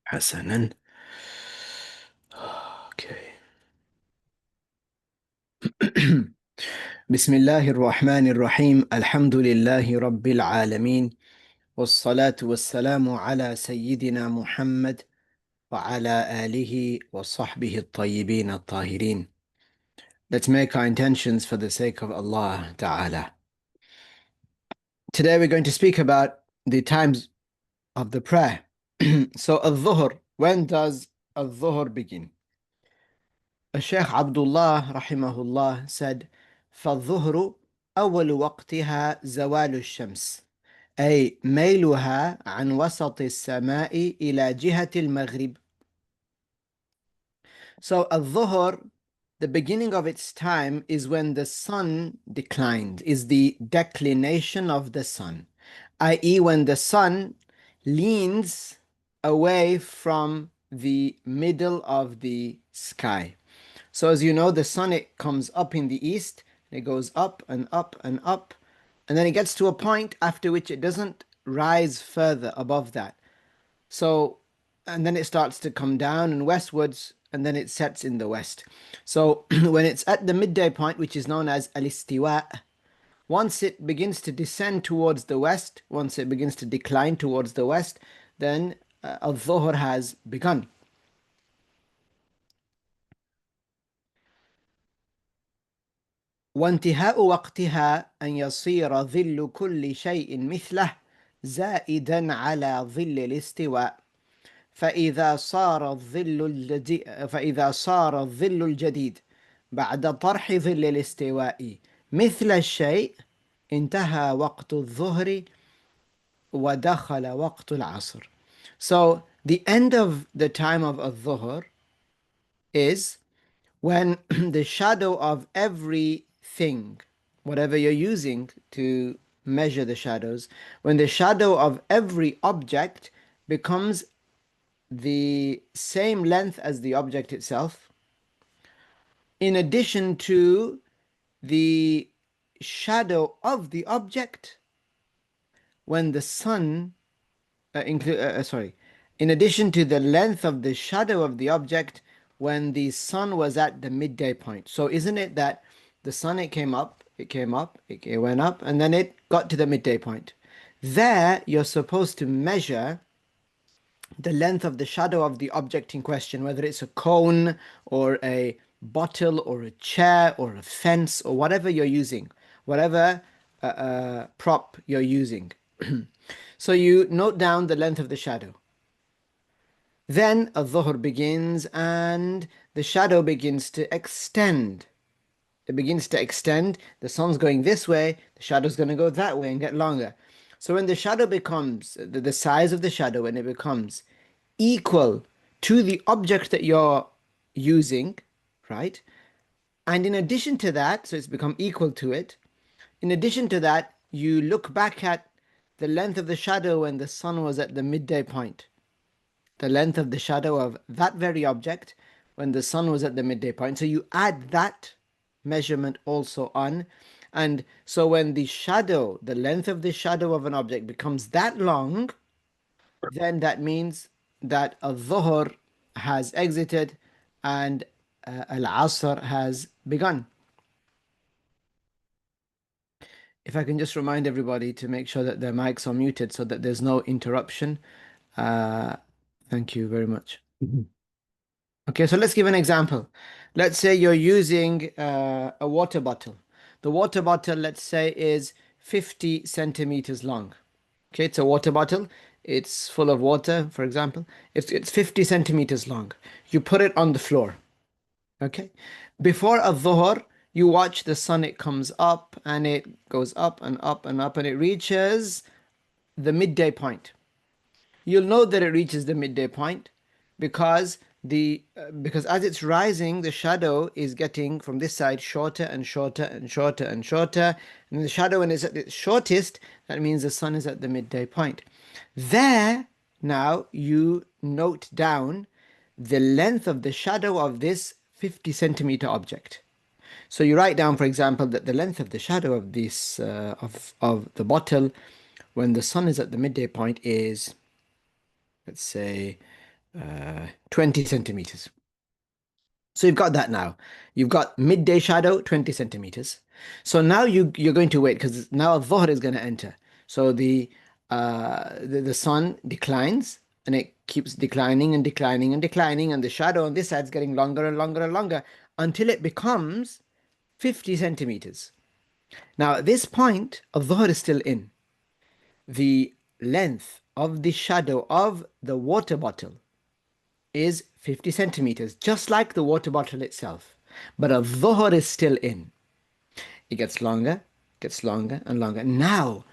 حسنا. اوكي. بسم الله الرحمن الرحيم. الحمد لله رب العالمين، والصلاة والسلام على سيدنا محمد وعلى آله وصحبه الطيبين الطاهرين. Let's make our intentions for the sake of Allah Ta'ala. Today we're going to speak about the times of the prayer. So al-dhuhr, when does al-dhuhr begin? Sheikh Abdullah rahimahullah said, فالظهر أول وقتها زوال الشمس، أي ميلها عن وسط السماء إلى جهة المغرب. So al-dhuhr, the beginning of its time is when the sun declined, is the declination of the sun, i.e. when the sun leans away from the middle of the sky. So as you know, the sun, it comes up in the east, it goes up and up and up, and then it gets to a point after which it doesn't rise further above that. So, and then it starts to come down and westwards, and then it sets in the west. So when it's at the midday point, which is known as al-istiwa, once it begins to descend towards the west, once it begins to decline towards the west, then al-dhuhr has begun. وانتهاء وقتها أن يصير ظل كل شيء مثله زائدا على ظل الاستواء، فإذا صار الظل الجديد بعد طرح ظل الاستواء مثل الشيء انتهى وقت الظهر ودخل وقت العصر. So the end of the time of al-dhuhr is when the shadow of everything, whatever you're using to measure the shadows, when the shadow of every object becomes the same length as the object itself, in addition to the shadow of the object when the sun, in addition to the length of the shadow of the object when the sun was at the midday point. So isn't it that the sun, it came up, it went up, and then it got to the midday point. There, you're supposed to measure the length of the shadow of the object in question, whether it's a cone or a bottle or a chair or a fence or whatever you're using, whatever prop you're using. So you note down the length of the shadow. Then al-dhuhr begins and the shadow begins to extend. It begins to extend. The sun's going this way, the shadow's going to go that way and get longer. So when the shadow becomes, the size of the shadow, when it becomes equal to the object that you're using, right? And in addition to that, so it's become equal to it, in addition to that, you look back at the length of the shadow when the sun was at the midday point. The length of the shadow of that very object when the sun was at the midday point. So you add that measurement also on. And so when the shadow, the length of the shadow of an object becomes that long, then that means that al-dhuhr has exited and al-asr has begun. If I can just remind everybody to make sure that their mics are muted so that there's no interruption. Thank you very much. Okay, so let's give an example. Let's say you're using a water bottle. The water bottle, let's say, is 50 centimeters long. Okay, it's a water bottle. It's full of water, for example. It's 50 centimeters long. You put it on the floor. Okay. Before al-dhuhr, you watch the sun, it comes up and it goes up and up and up and it reaches the midday point. You'll know that it reaches the midday point because because as it's rising, the shadow is getting from this side shorter and shorter and shorter and shorter. And the shadow, when it's at its shortest, that means the sun is at the midday point. There, now you note down the length of the shadow of this 50 centimeter object. So you write down, for example, that the length of the shadow of this of the bottle when the sun is at the midday point is, let's say, 20 centimeters. So you've got that now. You've got midday shadow, 20 centimeters. So now you're going to wait because now Dhuhr is going to enter. So the sun declines and it keeps declining and declining and declining, and the shadow on this side is getting longer and longer and longer until it becomes 50 centimeters. Now at this point, Dhuhr is still in. The length of the shadow of the water bottle is 50 centimeters, just like the water bottle itself. But a dhuhr is still in. It gets longer and longer. Now,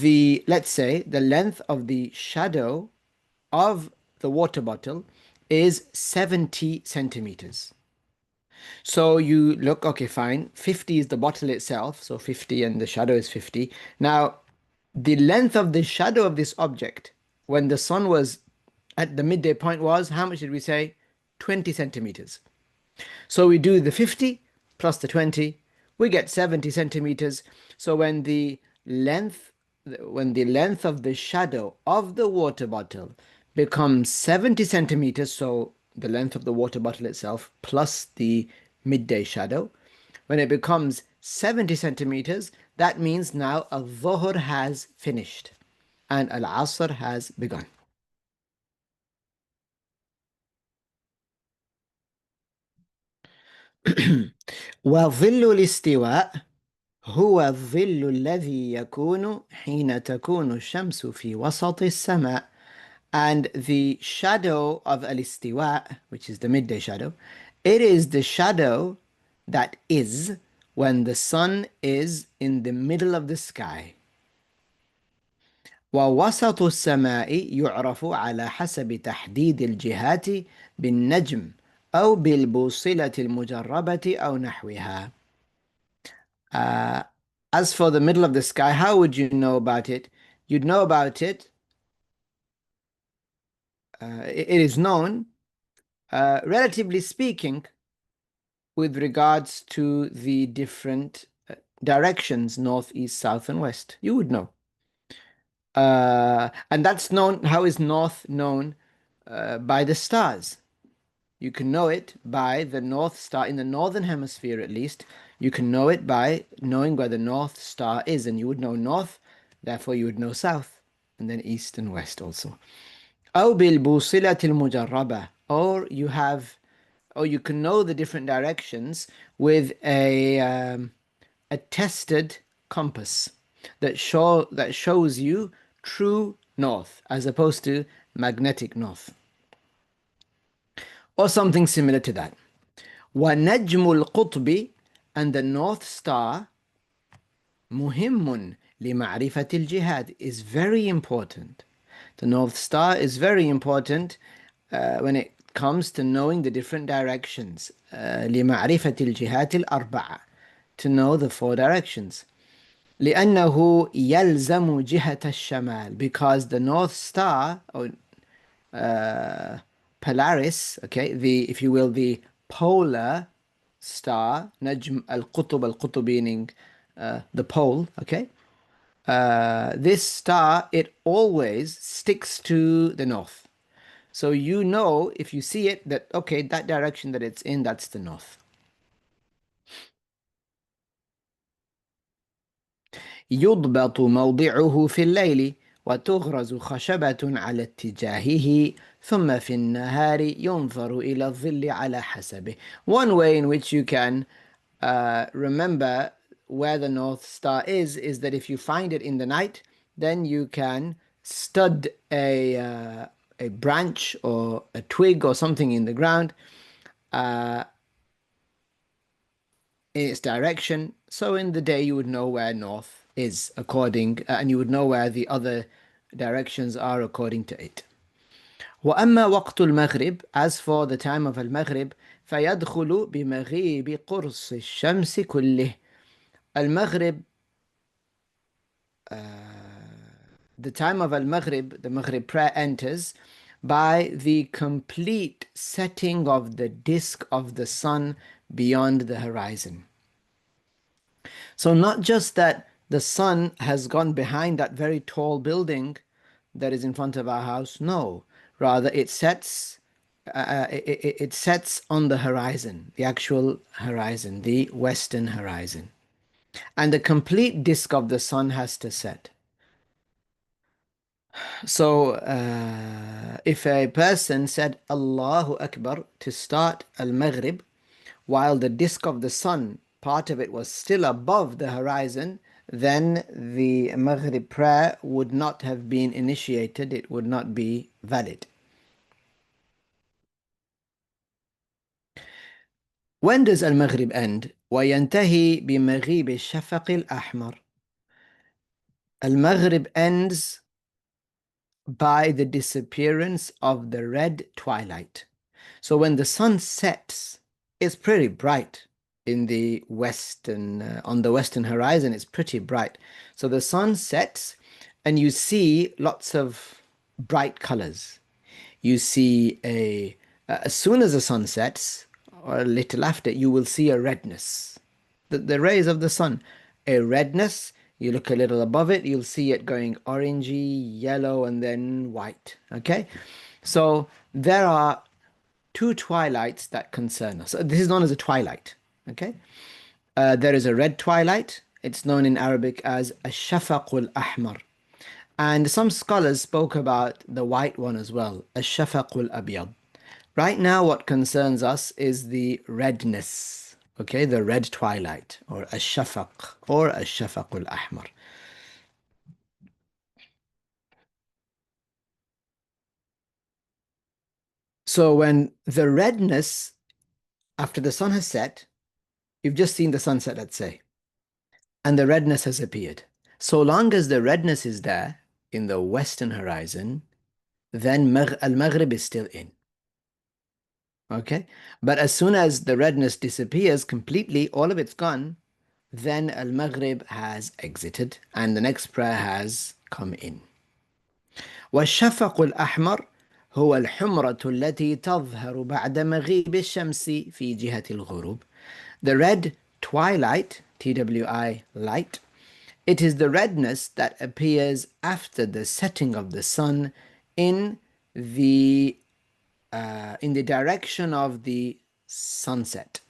let's say the length of the shadow of the water bottle is 70 centimeters. So you look, okay, fine. 50 is the bottle itself, so 50 and the shadow is 50. Now, the length of the shadow of this object when the sun was at the midday point was, how much did we say? 20 centimeters. So we do the 50 plus the 20, we get 70 centimeters. So when the length of the shadow of the water bottle becomes 70 centimeters, so the length of the water bottle itself plus the midday shadow, when it becomes 70 centimeters, that means now al-dhuhr has finished and al-asr has begun. وظل الاستواء هو الظل الذي يكون حين تكون الشمس في وسط السماء. And the shadow of al-istiwa, which is the midday shadow, it is the shadow that is when the sun is in the middle of the sky. ووسط السماء يعرف على حسب تحديد الجهات بالنجم أو بالبوصلة المجربة أو نحوها. Uh, as for the middle of the sky, how would you know about it? You'd know about it. It is known, relatively speaking, with regards to the different directions, north, east, south, and west. You would know. And that's known, how is north known? By the stars. You can know it by the North Star, in the northern hemisphere at least. You can know it by knowing where the North Star is, and you would know north, therefore you would know south, and then east and west also. أو بالبوصلة المجربة, or you can know the different directions with a tested compass that shows you true north as opposed to magnetic north, or something similar to that. وَنَجْمُ الْقُطْبِ, and the North Star, مهم لمعرفة الجهاد, is very important. The North Star is very important when it comes to knowing the different directions. لمعرفة الجهات الأربعة, to know the four directions. لأنه يلزم جهة الشمال, because the North Star, or Polaris, okay, if you will, the polar star, Najm al-Qutb, al-Qutb meaning the pole, okay? This star, it always sticks to the north. So you know, if you see it, that, okay, that direction that it's in, that's the north. يضبط موضعه في الليل وتغرز خشبة على اتجاهه ثم في النهار ينظر إلى الظل على حسبه. One way in which you can remember where the North Star is that if you find it in the night, then you can stud a branch or a twig or something in the ground in its direction. So in the day you would know where north is and you would know where the other directions are according to it. وأما وقت المغرب, as for the time of al-Maghrib, فيدخل بمغيب قرص الشمس كله. Al-Maghrib, the time of al-Maghrib, the Maghrib prayer enters by the complete setting of the disk of the sun beyond the horizon. So not just that the sun has gone behind that very tall building that is in front of our house. No, rather it sets on the horizon, the actual horizon, the western horizon. And the complete disk of the sun has to set. So, if a person said Allahu Akbar to start Al Maghrib, while the disk of the sun, part of it was still above the horizon, then the Maghrib prayer would not have been initiated, it would not be valid. When does Al Maghrib end? وينتهي بمغيب الشفق الأحمر. Al Maghrib ends by the disappearance of the red twilight. So when the sun sets, it's pretty bright in the western, on the western horizon, it's pretty bright. So the sun sets and you see lots of bright colors. You see as soon as the sun sets, or a little after, you will see a redness. The rays of the sun, a redness. You look a little above it, you'll see it going orangey, yellow, and then white. Okay? So there are two twilights that concern us. This is known as a twilight. Okay? There is a red twilight. It's known in Arabic as Ash-Shafaqul Ahmar. And some scholars spoke about the white one as well, Ash-Shafaqul Abyad. Right now, what concerns us is the redness, okay, the red twilight, or Ash-Shafaq, or Ash-Shafaqul Ahmar. So when the redness, after the sun has set, you've just seen the sunset, let's say, and the redness has appeared. So long as the redness is there in the western horizon, then al-Maghrib is still in. Okay? But as soon as the redness disappears completely, all of it's gone, then al-Maghrib has exited and the next prayer has come in. والشفق الأحمر هو الحمرة التي تظهر بعد مغيب الشمس في جهة الغروب. The red twilight, TWI light, it is the redness that appears after the setting of the sun in the direction of the sunset.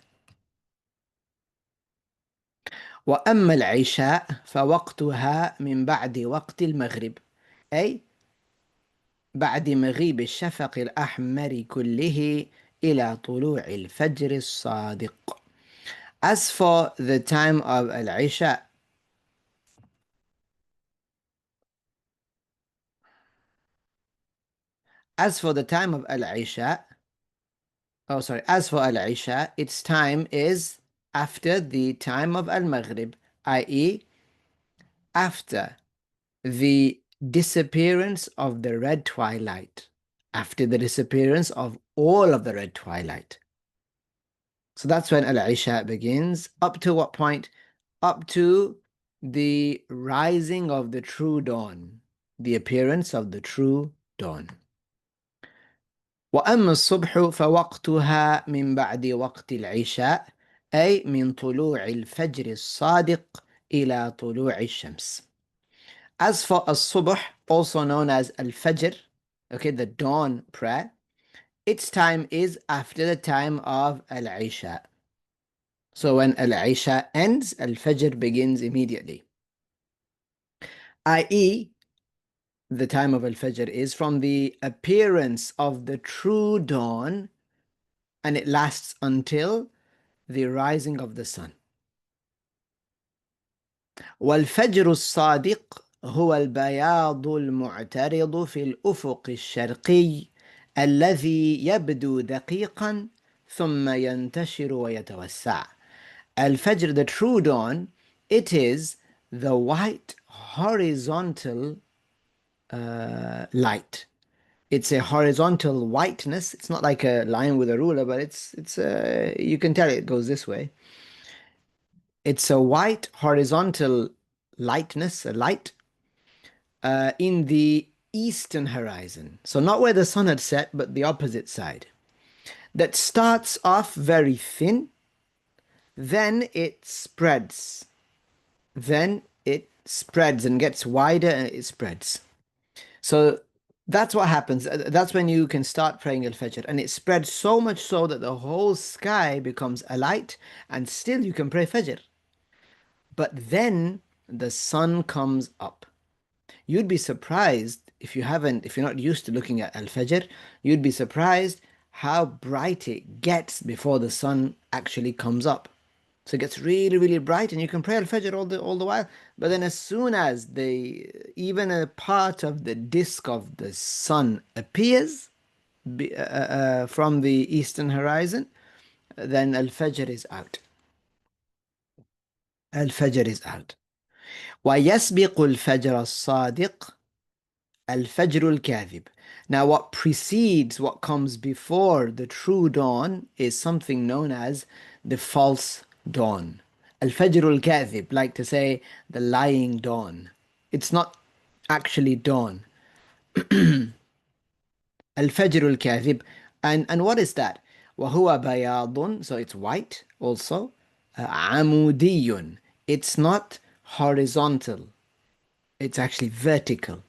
وأما العشاء فوقتها من بعد وقت المغرب، أي بعد مغيب الشفق الأحمر كله إلى طلوع الفجر الصادق. As for the time of Al-Isha, as for the time of Al-Isha, oh sorry, as for Al-Isha, its time is after the time of Al-Maghrib, i.e. after the disappearance of the red twilight, after the disappearance of all of the red twilight. So that's when Al-Isha begins. Up to what point? Up to the rising of the true dawn, the appearance of the true dawn. وأما الصبح فوقتها من بعد وقت العشاء، أي من طلوع الفجر الصادق إلى طلوع الشمس. As for as-subh, also known as al-fajr, okay, the dawn prayer, its time is after the time of al-isha. So when al-isha ends, al-fajr begins immediately. I.e., the time of al-fajr is from the appearance of the true dawn, and it lasts until the rising of the sun. والفجر الصادق هو البياض المعترض في الأفق الشرقي الذي يبدو دقيقا ثم ينتشر ويتوسع. Al-Fajr, the true dawn, it is the white horizontal light. It's a horizontal whiteness. It's not like a line with a ruler, but it's you can tell it goes this way. It's a white horizontal lightness, a light, in the eastern horizon. So not where the sun had set, but the opposite side. That starts off very thin, then it spreads, then it spreads and gets wider and it spreads. So that's what happens. That's when you can start praying Al-Fajr. And it spreads so much so that the whole sky becomes alight and still you can pray Fajr. But then the sun comes up. You'd be surprised if you're not used to looking at Al-Fajr, you'd be surprised how bright it gets before the sun actually comes up. So it gets really, really bright, and you can pray Al-Fajr all the while. But then, as soon as even a part of the disk of the sun appears from the eastern horizon, then Al-Fajr is out. Al-Fajr is out. ويسبق الفجر الصادق الفجر الكاذب. Now, what precedes, what comes before the true dawn is something known as the false dawn. Al-Fajr al-Kadhib, like to say the lying dawn. It's not actually dawn. Al-Fajr al-Kadhib. And what is that? وهو بياض, so it's white also. عمودي. It's not horizontal. It's actually vertical.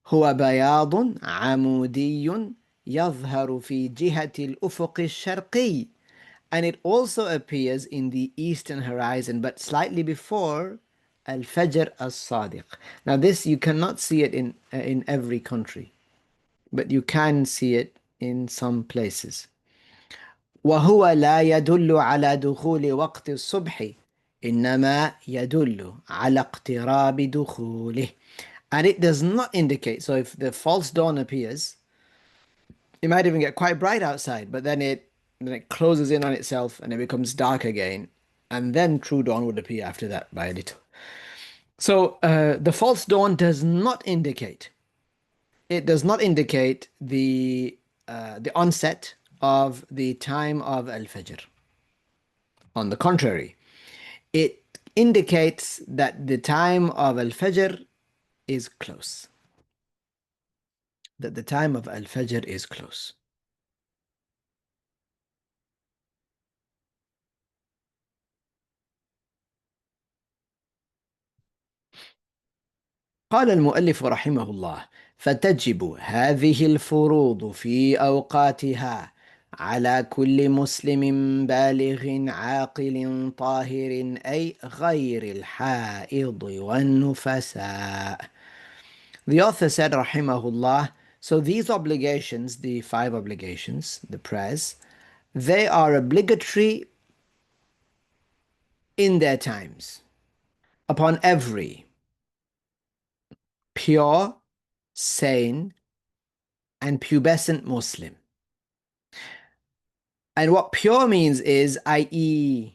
هو بياض عمودي يظهر في جهة الأفق الشرقي. And it also appears in the eastern horizon, but slightly before Al-Fajr as-Sadiq. Now this, you cannot see it in every country, but you can see it in some places. وهو لا يدل على دخول وقت الصبح إنما يدل على اقتراب دخوله. And it does not indicate, so if the false dawn appears, it might even get quite bright outside, but then it closes in on itself and it becomes dark again. And then true dawn would appear after that by a little. So the false dawn does not indicate, it does not indicate the onset of the time of Al-Fajr. On the contrary, it indicates that the time of Al-Fajr is close. That the time of Al-Fajr is close. قال المؤلف رحمه الله: فتجب هذه الفروض في أوقاتها على كل مسلم بالغ عاقل طاهر أي غير الحائض والنفساء. The author said رحمه الله, so these obligations, the 5 obligations, the prayers, they are obligatory in their times upon every pure, sane, and pubescent Muslim. And what pure means is, i.e.,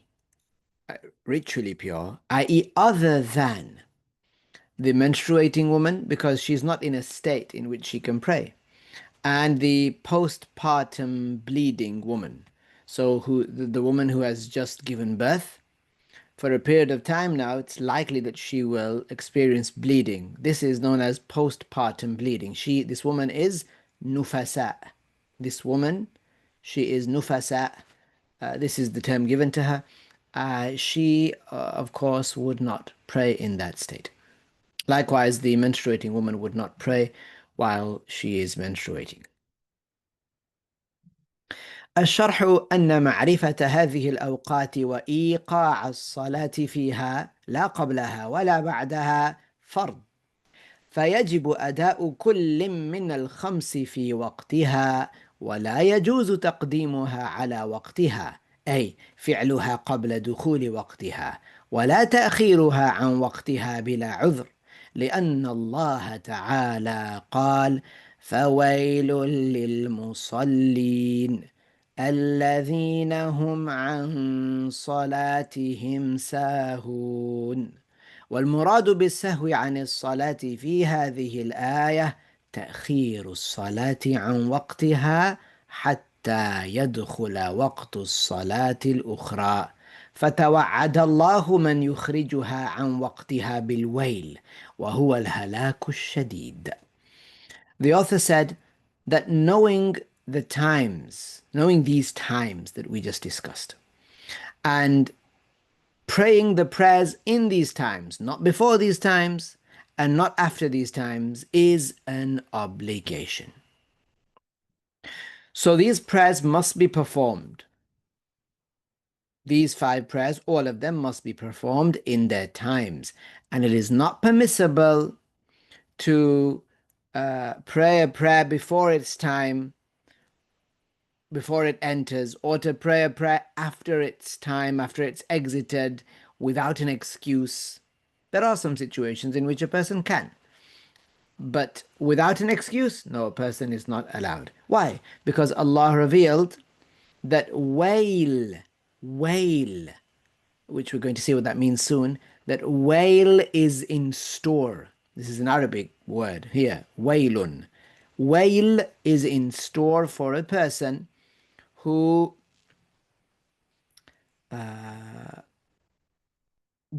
ritually pure, i.e., other than the menstruating woman, because she's not in a state in which she can pray, and the postpartum bleeding woman. So, the woman who has just given birth, for a period of time now, it's likely that she will experience bleeding. This is known as postpartum bleeding. This woman is nufasa. This woman, she is nufasa. This is the term given to her. She, of course, would not pray in that state. Likewise, the menstruating woman would not pray while she is menstruating. الشرح أن معرفة هذه الأوقات وإيقاع الصلاة فيها لا قبلها ولا بعدها فرض، فيجب أداء كل من الخمس في وقتها، ولا يجوز تقديمها على وقتها، أي فعلها قبل دخول وقتها، ولا تأخيرها عن وقتها بلا عذر، لأن الله تعالى قال: فويل للمصلين الذين هم عن صلاتهم ساهون. والمراد بالسهو عن الصلاة في هذه الآية تأخير الصلاة عن وقتها حتى يدخل وقت الصلاة الأخرى، فتوعد الله من يخرجها عن وقتها بالويل وهو الهلاك الشديد. The author said that knowing these times that we just discussed, and Praying the prayers in these times, not before these times and not after these times, is an obligation. So these prayers must be performed. These five prayers, all of them must be performed in their times. And it is not permissible to pray a prayer before its time, before it enters, or to pray a prayer after its time, after it's exited, without an excuse. There are some situations in which a person can, but without an excuse, no, a person is not allowed. Why? Because Allah revealed that wail, which we're going to see what that means soon, that wail is in store. This is an Arabic word here, wailun. Wail is in store for a person who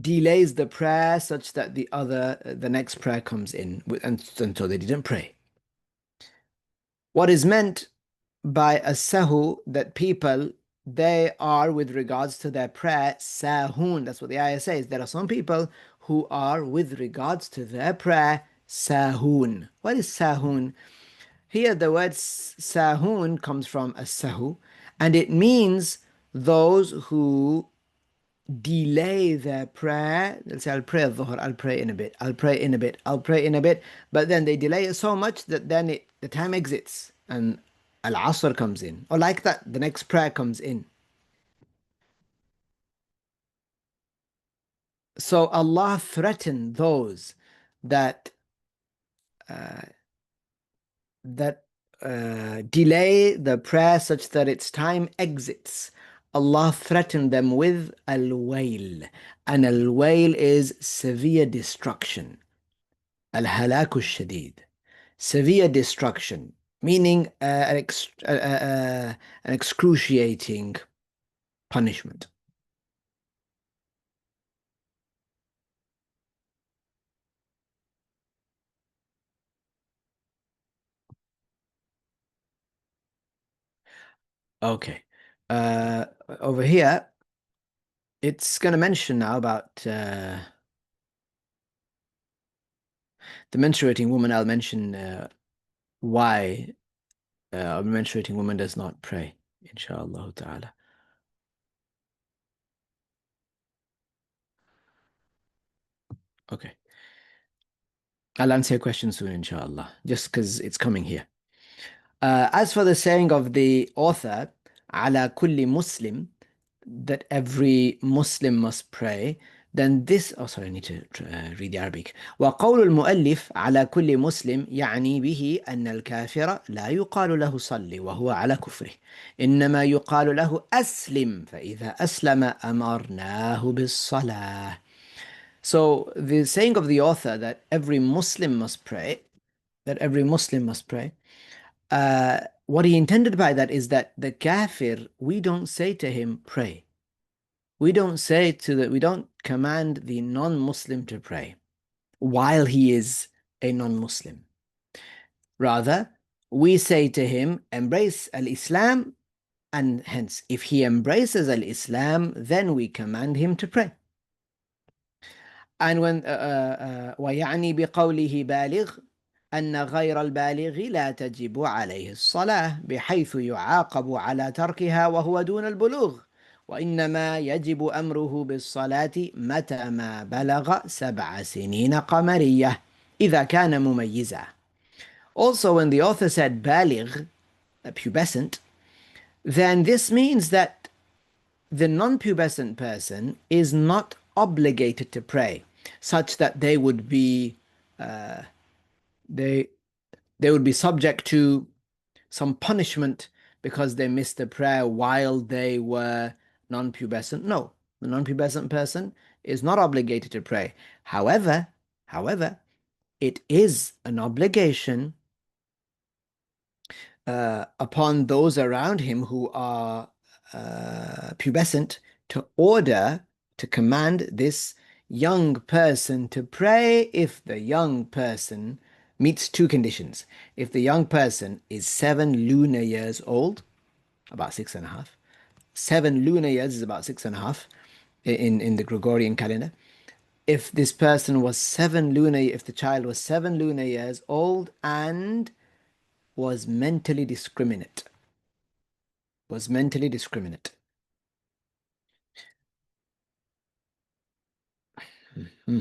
delays the prayer such that the next prayer comes in, and so they didn't pray. What is meant by a sahu, that people, they are, with regards to their prayer, sahun. That's what the ayah says. There are some people who are, with regards to their prayer, sahun. What is sahun? Here the word sahun comes from a sahu, and it means those who delay their prayer. They'll say, I'll pray al-dhuhr, I'll pray in a bit, I'll pray in a bit, I'll pray in a bit. But then they delay it so much that then the time exits and al-asr comes in. Or like that, the next prayer comes in. So Allah threatened those that that delay the prayer such that its time exits. Allah threatened them with al-wail. And al-wail is severe destruction. Al-halaku shadid. Severe destruction, meaning an excruciating punishment. Okay. Over here, it's going to mention now about the menstruating woman. I'll mention why a menstruating woman does not pray, inshallah ta'ala. Okay. I'll answer your question soon, inshallah, just because it's coming here. As for the saying of the author, ala kulli Muslim, that every Muslim must pray, then this, oh sorry, I need to read the Arabic. وقول المؤلف على كل مسلم يعني به أن الكافر لا يقال له صل وهو على كفره، إنما يقال له أسلم فإذا أسلم أمرناه بالصلاة. So the saying of the author that every Muslim must pray, that every Muslim must pray, what he intended by that is that the kafir, we don't say to him, pray. We don't we don't command the non-Muslim to pray while he is a non-Muslim. Rather, we say to him, embrace al-Islam, and hence, if he embraces al-Islam, then we command him to pray. And when ويعني بقوله بالغ أن غير البالغ لا تجب عليه الصلاة بحيث يعاقب على تركها وهو دون البلوغ، وإنما يجب أمره بالصلاة متى ما بلغ 7 سنين قمرية إذا كان مميزا. Also, when the author said بالغ, pubescent, then this means that the non-pubescent person is not obligated to pray, such that they would be they would be subject to some punishment because they missed the prayer while they were non-pubescent. No, the non-pubescent person is not obligated to pray. However, it is an obligation upon those around him who are pubescent to command this young person to pray if the young person meets two conditions. If the young person is 7 lunar years old, about 6.5, 7 lunar years is about 6.5, in the Gregorian calendar. If this person was if the child was 7 lunar years old and was mentally discriminate, was mentally discriminate. Hmm.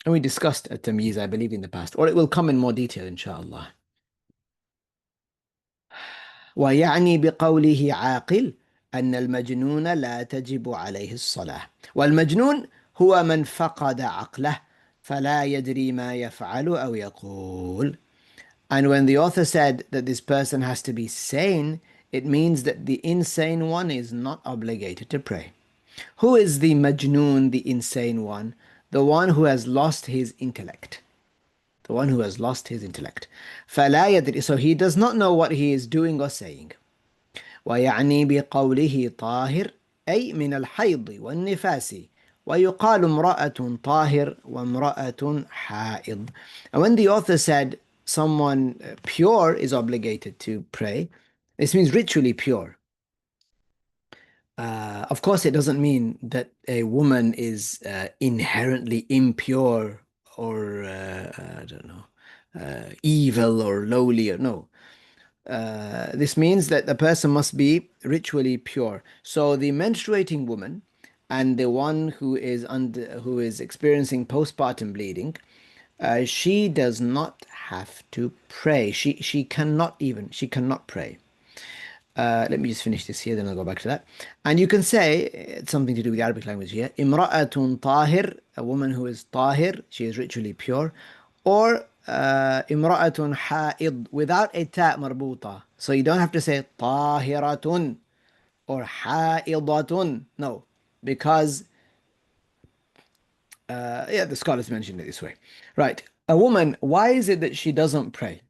And we discussed at tamyiz, I believe, in the past, or it will come in more detail, inshallah. ويعني بقوله عاقل أن المجنون لا تجب عليه الصلاة. والمجنون هو من فقد عقله فلا يدري ما يفعل أو يقول. And when the author said that this person has to be sane, it means that the insane one is not obligated to pray. Who is the majnoon, the insane one? The one who has lost his intellect. The one who has lost his intellect. فلا يدري. So he does not know what he is doing or saying. ويعني بقوله طاهر أي من الحيض والنفاس ويقال امرأة طاهر وامرأة حائض. And when the author said someone pure is obligated to pray, this means ritually pure. Of course, it doesn't mean that a woman is inherently impure or, I don't know, evil or lowly. Or, no. This means that the person must be ritually pure. So the menstruating woman and the one who is experiencing postpartum bleeding, she does not have to pray. She cannot pray. Let me just finish this here, then I'll go back to that. And you can say it's something to do with the Arabic language here. Imra'atun tahir, a woman who is tahir, she is ritually pure, or imra'atun ha'id without a ta marbuta. So you don't have to say tahiratun or ha'idatun. No, because yeah, the scholars mentioned it this way. Right. A woman, why is it that she doesn't pray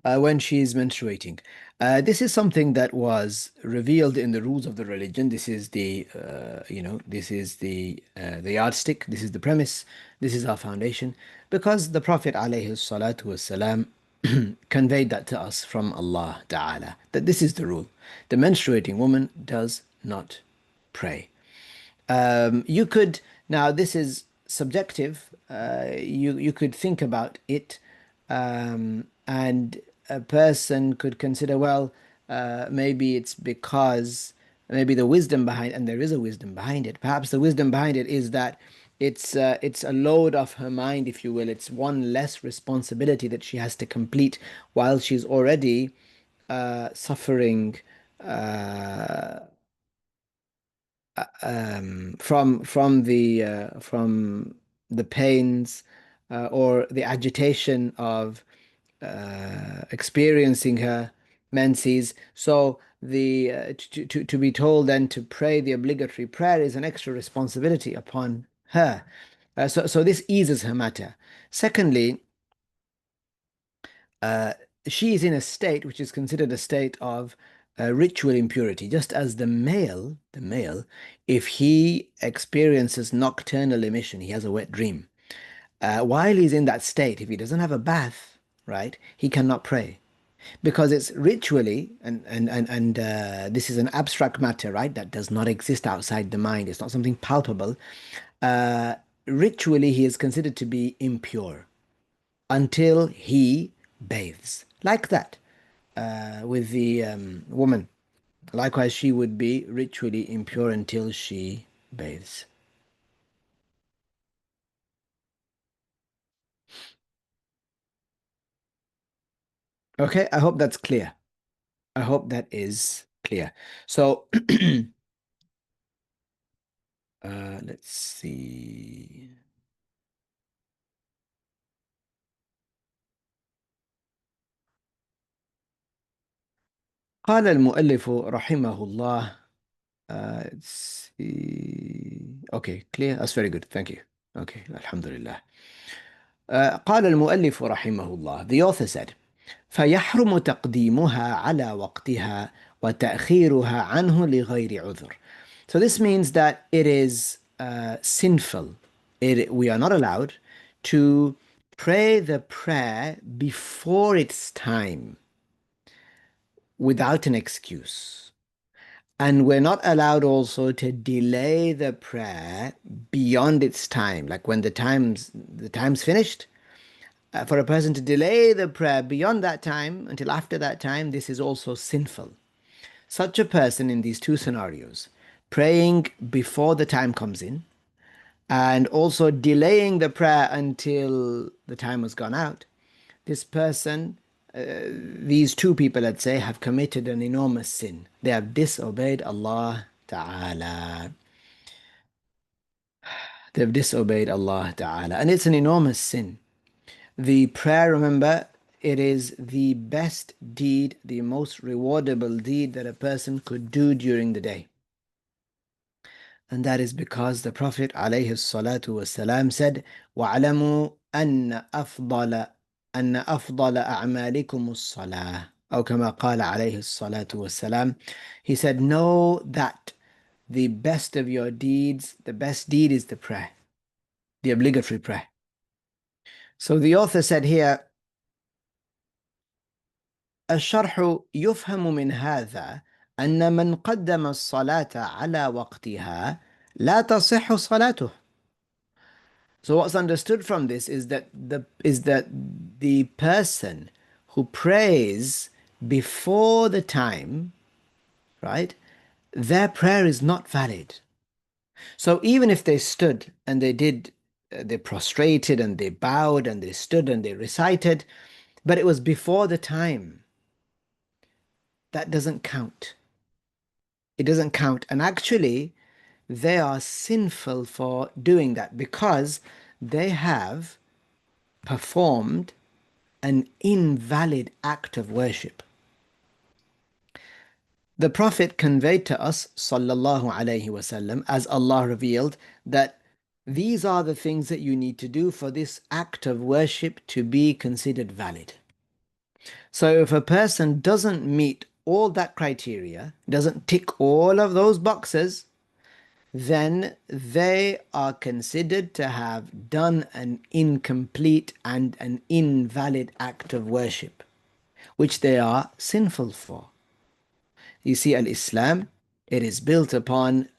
when she's menstruating? This is something that was revealed in the rules of the religion. This is this is the yardstick. This is the premise. This is our foundation. Because the Prophet alayhi salatu wasalam conveyed that to us from Allah Ta'ala, that this is the rule. The menstruating woman does not pray. You could now. This is subjective. You could think about it, and a person could consider, well, maybe it's because maybe the wisdom behind, and there is a wisdom behind it. Perhaps the wisdom behind it is that it's a load off her mind, if you will. It's one less responsibility that she has to complete while she's already suffering. From the pains or the agitation of experiencing her menses. So to be told then to pray the obligatory prayer is an extra responsibility upon her. So this eases her matter. Secondly, uh, she is in a state which is considered a state of ritual impurity, just as the male, if he experiences nocturnal emission, he has a wet dream. While he's in that state, if he doesn't have a bath, right, he cannot pray because it's ritually, and this is an abstract matter, right, that does not exist outside the mind. It's not something palpable. Uh, Ritually, he is considered to be impure until he bathes. Like that with the woman. Likewise, she would be ritually impure until she bathes. Okay, I hope that's clear. I hope that is clear. So let's see. قال المؤلف رحمه الله. Let's see. Okay, clear. That's very good. Thank you. Okay, Alhamdulillah. قال المؤلف رحمه الله. The author said, فيحرم تقديمها على وقتها وتأخيرها عنه لغير عذر. So this means that it is sinful. We are not allowed to pray the prayer before its time without an excuse. And we're not allowed also to delay the prayer beyond its time. Like when the time's finished, for a person to delay the prayer beyond that time until after that time, this is also sinful. Such a person in these two scenarios, praying before the time comes in and also delaying the prayer until the time has gone out, this person, these two people, let's say, have committed an enormous sin. They have disobeyed Allah Ta'ala. They've disobeyed Allah Ta'ala. And it's an enormous sin. The prayer, remember, it is the best deed, the most rewardable deed that a person could do during the day. And that is because the Prophet ﷺ said, وَاعْلَمُوا أَنَّ أَفْضَلَ أَعْمَالِكُمُ الصَّلَاةِ أو كما قال عليه الصلاة والسلام. He said, know that the best of your deeds, the best deed is the prayer, the obligatory prayer. So the author said here, الشرح يفهم من هذا أن من قدم الصلاة على وقتها لا تصح صلاته. So what's understood from this is that the person who prays before the time, right, their prayer is not valid. So even if they stood and they prostrated and they bowed and they stood and they recited, but it was before the time, that doesn't count. It doesn't count. And actually, they are sinful for doing that because they have performed an invalid act of worship. The Prophet conveyed to us, sallallahu alaihi wasallam, as Allah revealed, that these are the things that you need to do for this act of worship to be considered valid. So if a person doesn't meet all that criteria, doesn't tick all of those boxes, then they are considered to have done an incomplete and an invalid act of worship, which they are sinful for. You see, Al-Islam, it is built upon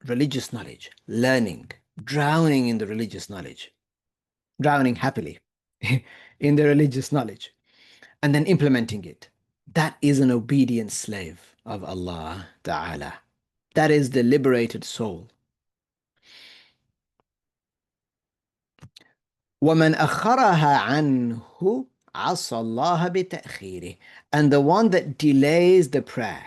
religious knowledge, learning, drowning in the religious knowledge, drowning happily in the religious knowledge, and then implementing it. That is an obedient slave of Allah Ta'ala. That is the liberated soul. وَمَنْ أَخَّرَهَا عَنْهُ عَصَى اللَّهَ بِتَأْخِيرِهِ. And the one that delays the prayer,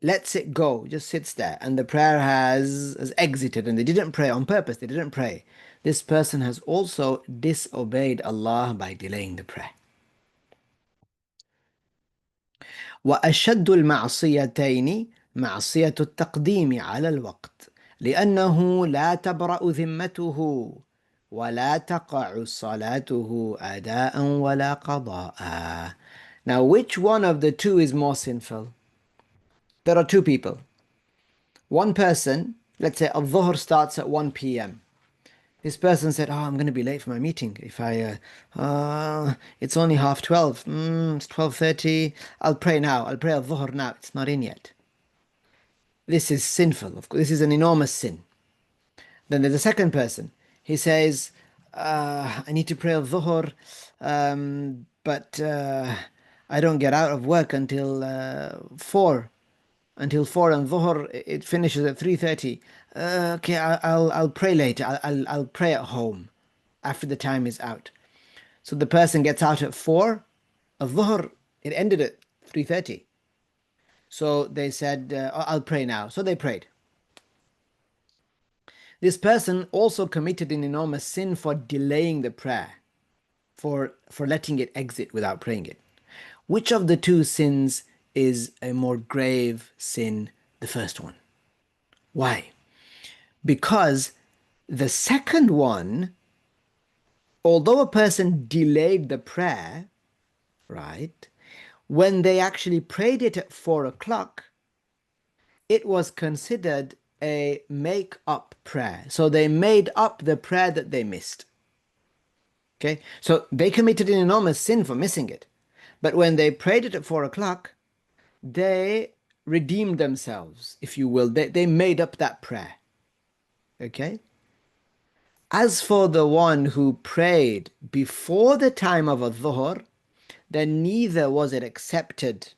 lets it go, just sits there, and the prayer has exited, and they didn't pray on purpose, they didn't pray. This person has also disobeyed Allah by delaying the prayer. وأشد المعصيتين معصية التقديم على الوقت لأنه لا تبرأ ذمته ولا تقع صلاته أداء ولا قضاء. Now, which one of the two is more sinful? There are two people. One person, let's say al-dhuhr starts at 1 p.m. This person said, oh, I'm going to be late for my meeting. It's only half 12. It's 12:30. I'll pray now. I'll pray al-dhuhr now. It's not in yet. This is sinful. Of course, this is an enormous sin. Then there's a second person. He says, I need to pray al-dhuhr, but I don't get out of work until 4. Until 4, and dhuhr, it finishes at 3:30. Okay, I'll pray later. I'll pray at home after the time is out. So the person gets out at 4. Al-dhuhr, it ended at 3:30. So they said, I'll pray now. So they prayed. This person also committed an enormous sin for delaying the prayer, for letting it exit without praying it. Which of the two sins is a more grave sin? The first one. Why? Because the second one, although a person delayed the prayer, right, when they actually prayed it at 4 o'clock, it was considered a make-up prayer. So they made up the prayer that they missed. Okay, so they committed an enormous sin for missing it. But when they prayed it at 4 o'clock, they redeemed themselves, if you will. They made up that prayer. Okay? As for the one who prayed before the time of a dhuhr, then neither was it accepted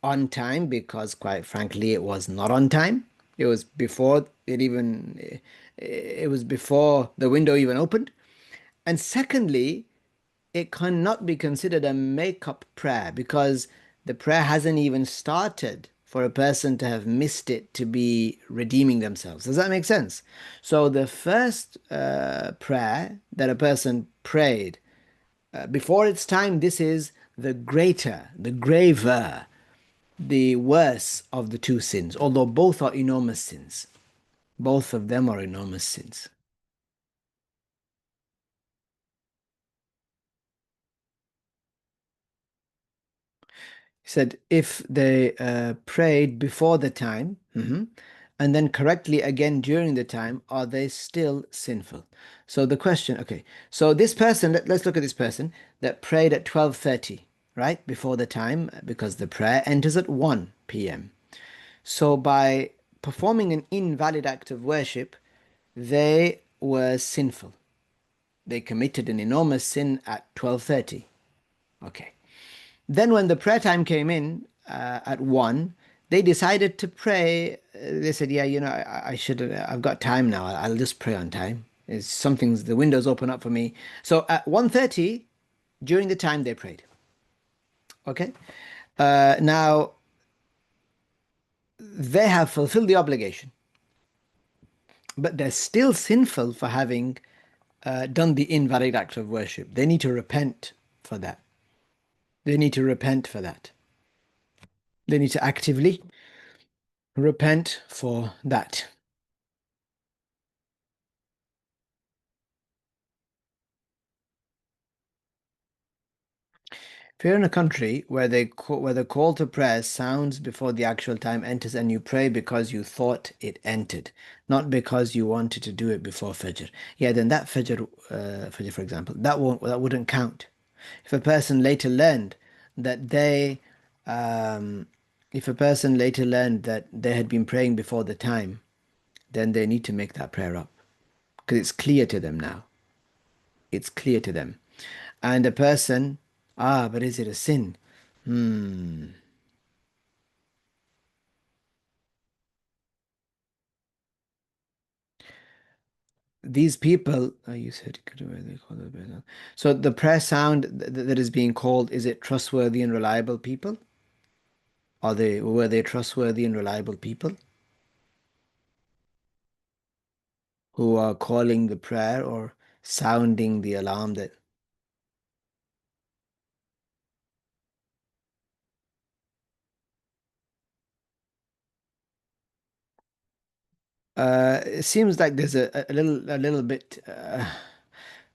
on time because, quite frankly, it was not on time. It was before it was before the window even opened. And secondly, it cannot be considered a make-up prayer because the prayer hasn't even started for a person to have missed it to be redeeming themselves. Does that make sense? So the first prayer that a person prayed before its time, this is the greater, the graver, the worse of the two sins, although both are enormous sins. Both of them are enormous sins. He said if they prayed before the time, and then correctly again during the time, are they still sinful? So the question, okay, so this person, let's look at this person that prayed at 12:30, right, before the time, because the prayer enters at 1 p.m. So by performing an invalid act of worship, they were sinful. They committed an enormous sin at 12:30. Okay. Then when the prayer time came in at 1, they decided to pray. They said, yeah, I should, I've got time now. I'll just pray on time. It's something's, the windows open up for me. So at 1:30, during the time they prayed. Okay. Now, they have fulfilled the obligation, but they're still sinful for having done the invalid act of worship. They need to repent for that. They need to repent for that. They need to actively repent for that. If you're in a country where where the call to prayer sounds before the actual time enters and you pray because you thought it entered, not because you wanted to do it before Fajr, yeah, then that Fajr, for example, that wouldn't count. If a person later learned that they, um, if a person later learned that they had been praying before the time, then they need to make that prayer up because it's clear to them now. It's clear to them. And a person, but is it a sin? Hmm. These people, you said, they call it. So the prayer sound that is being called, is it trustworthy and reliable people? Were they trustworthy and reliable people who are calling the prayer or sounding the alarm that it seems like there's a little bit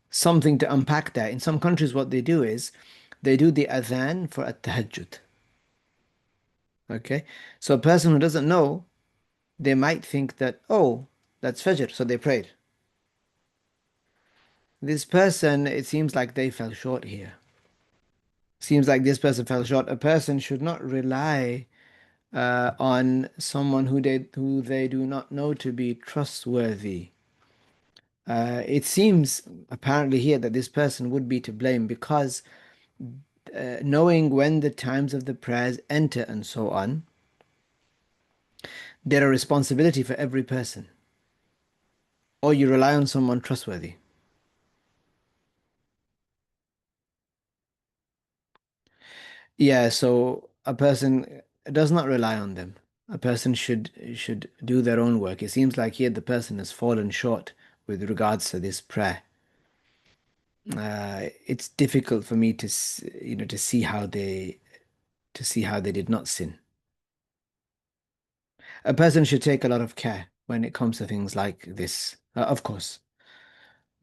something to unpack there. In some countries, what they do is they do the adhan for at-tahajjud. Okay, so a person who doesn't know, they might think that, oh, that's Fajr, so they prayed. This person, it seems like they fell short here. Seems like this person fell short. A person should not rely on someone who they do not know to be trustworthy. It seems apparently here that this person would be to blame because knowing when the times of the prayers enter and so on, they're a responsibility for every person. Or you rely on someone trustworthy. Yeah, so a person does not rely on them. A person should do their own work. It seems like here the person has fallen short with regards to this prayer. It's difficult for me to see how they did not sin. A person should take a lot of care when it comes to things like this, of course.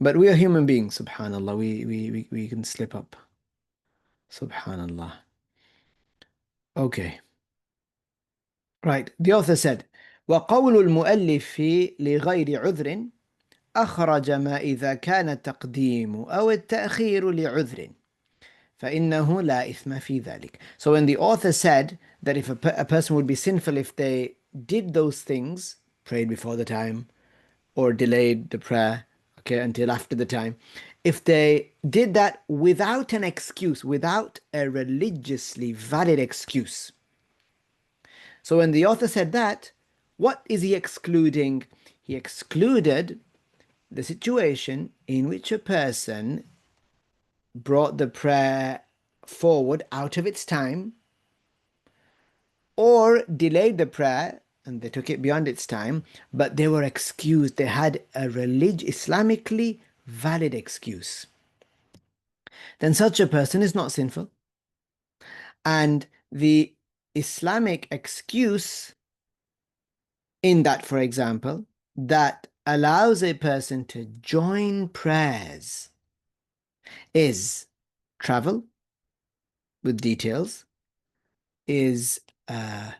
But we are human beings, subhanallah. We can slip up. Subhanallah. Okay. Right. The author said, وقول المؤلف لغير عذر أخرج ما إذا كان التقديم أو التأخير لعذر فإنه لا إثم في ذلك. So when the author said that if a person would be sinful if they did those things, prayed before the time or delayed the prayer, okay, until after the time, if they did that without an excuse, without a religiously valid excuse. So when the author said that, what is he excluding? He excluded the situation in which a person brought the prayer forward out of its time or delayed the prayer and they took it beyond its time, but they were excused. They had a Islamically valid excuse. Then such a person is not sinful. And the Islamic excuse in that, for example, that allows a person to join prayers is travel with details, is uh,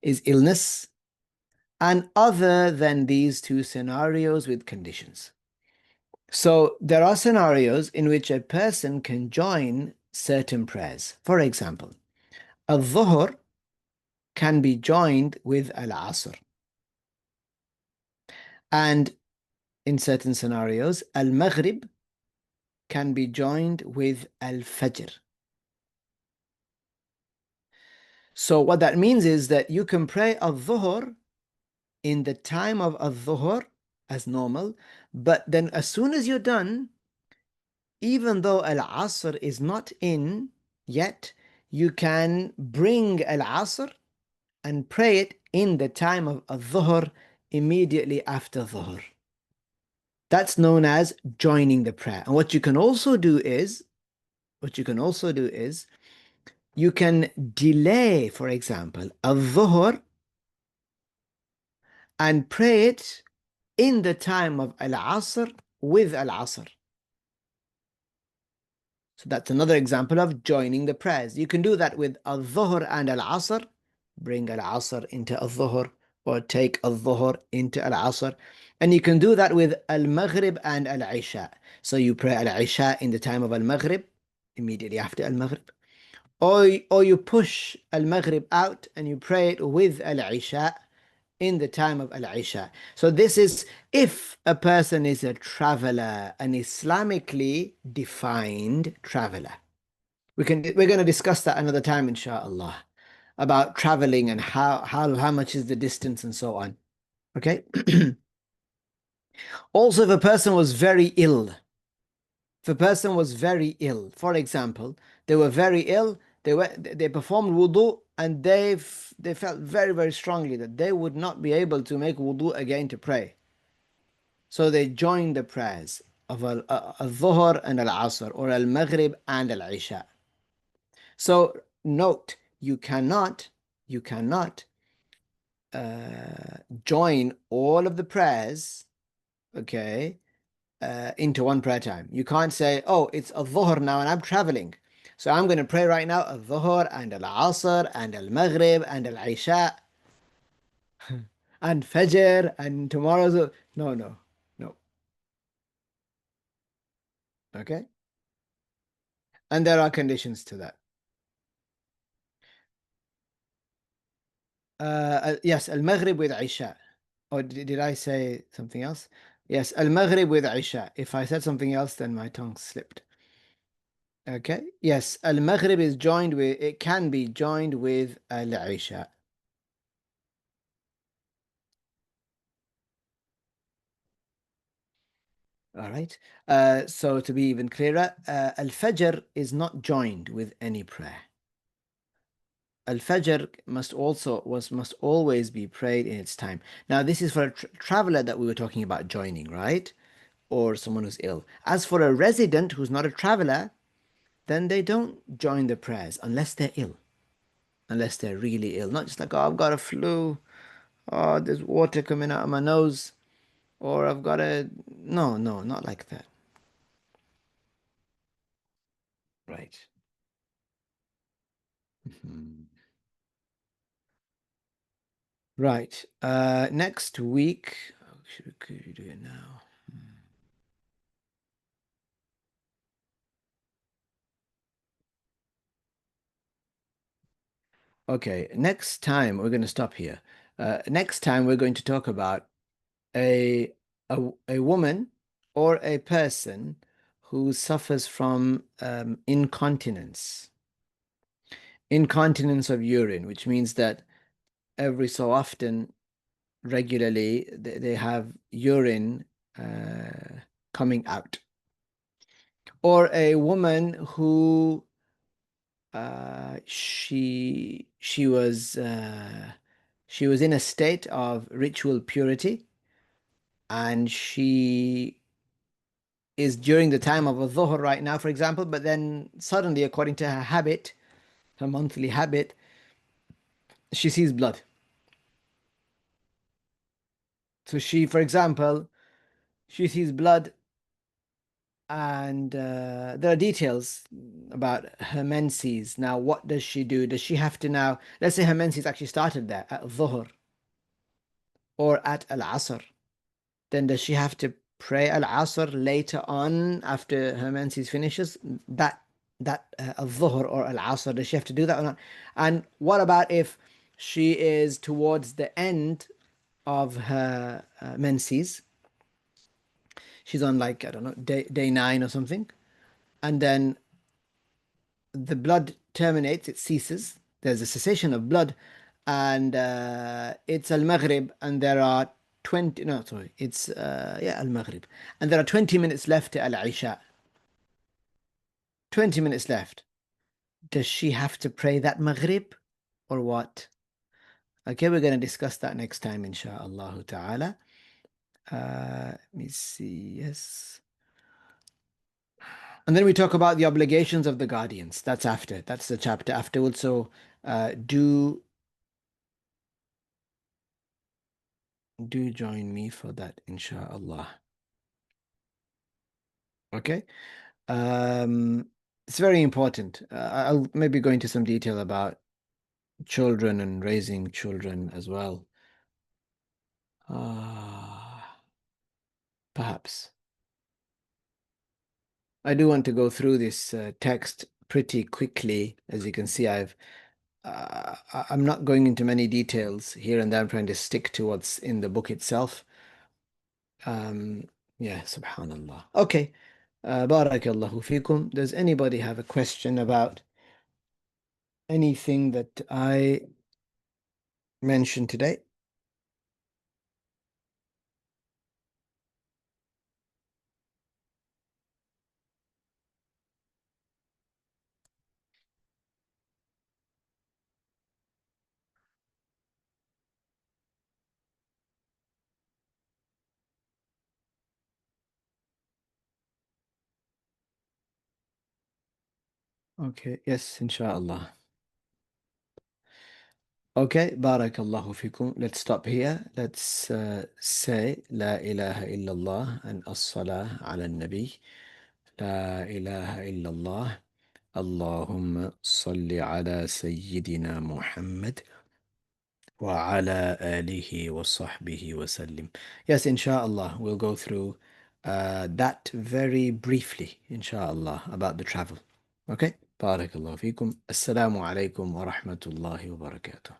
is illness, and other than these two scenarios with conditions. So there are scenarios in which a person can join certain prayers. For example, al-dhuhr can be joined with al-asr. And in certain scenarios, al-maghrib can be joined with al-fajr. So what that means is that you can pray al-dhuhr in the time of al-dhuhr as normal, but then as soon as you're done, even though al-asr is not in yet, you can bring al-asr and pray it in the time of al-dhuhr immediately after dhuhr. That's known as joining the prayer. And what you can also do is you can delay, for example, al-dhuhr and pray it in the time of al-asr with al-asr. So that's another example of joining the prayers. You can do that with al-dhuhr and al-asr. Bring al-asr into al-dhuhr or take al-dhuhr into al-asr. And you can do that with al-maghrib and al-isha. So you pray al-isha in the time of al-maghrib, immediately after al-maghrib. Or you push al-maghrib out and you pray it with al-isha in the time of al-isha. So this is if a person is a traveler, an Islamically defined traveler. We're going to discuss that another time, inshallah, about traveling and how much is the distance and so on. Okay. Also, if a person was very ill, for example, they were very ill, they performed wudu and they felt very, very strongly that they would not be able to make wudu again to pray. So they joined the prayers of al-dhuhr and al-asr, or al-maghrib and al-isha. So note, you cannot join all of the prayers, okay, into one prayer time. You can't say, oh, it's al-dhuhr now and I'm traveling, so I'm going to pray right now al-dhuhr and al-asr and al-maghrib and al-isha and fajr and tomorrow's. No, no, no. Okay. And there are conditions to that. Yes, al-maghrib with isha. Or did I say something else? Yes, al-maghrib with isha. If I said something else, then my tongue slipped. Okay. Yes, al-maghrib is joined with, it can be joined with al-isha. All right. So to be even clearer, al-fajr is not joined with any prayer. Al-Fajr must always be prayed in its time. Now, this is for a traveler that we were talking about joining, right? Or someone who's ill. As for a resident who's not a traveler, then they don't join the prayers unless they're ill, unless they're really ill. Not just like, oh, I've got a flu, oh, there's water coming out of my nose, or I've got a. No, no, not like that. Right. Mhm. Right. Next week, could we do it now? Okay, next time we're going to stop here. Next time we're going to talk about a, a woman or a person who suffers from incontinence of urine, which means that every so often, regularly, they have urine coming out, or a woman who she was in a state of ritual purity, and she is during the time of a dhuhr right now, for example, but then suddenly, according to her habit, her monthly habit, she sees blood. So she, for example, she sees blood, and there are details about her menses. Now, what does she do? Does she have to now, let's say her menses actually started there at dhuhr or at al-asr, then does she have to pray al-asr later on after her menses finishes? That al-dhuhr or al-asr, does she have to do that or not? And what about if she is towards the end of her menses? She's on, like, I don't know, day 9 or something, and then the blood terminates, it ceases. There's a cessation of blood, and it's Al Maghrib, and there are 20, no, sorry, it's, yeah, Al Maghrib, and there are 20 minutes left to Al Isha. 20 minutes left. Does she have to pray that Maghrib or what? Okay, we're going to discuss that next time, insha'Allah ta'ala. Let me see, yes. And then we talk about the obligations of the guardians. That's after. That's the chapter afterwards. So do join me for that, inshallah. Okay. Um, it's very important. I'll maybe go into some detail about children and raising children as well. Ah, perhaps. I do want to go through this text pretty quickly. As you can see, I'm not going into many details here and there. I'm trying to stick to what's in the book itself. Um, yeah, subhanallah. Okay. Barakallahu fikum. Does anybody have a question about anything that I mentioned today? Okay, yes, inshallah. Okay, barakallahu fikum. Let's stop here. Let's say La ilaha illallah and as-salah ala nabi. La ilaha illallah. Allahumma salli ala Sayyidina Muhammad wa ala alihi wa sahbihi wa sallim. Yes, inshallah, we'll go through that very briefly, inshallah, about the travel. Okay? Barakallahu fikum. Assalamu alaikum wa rahmatullahi wa barakatuh.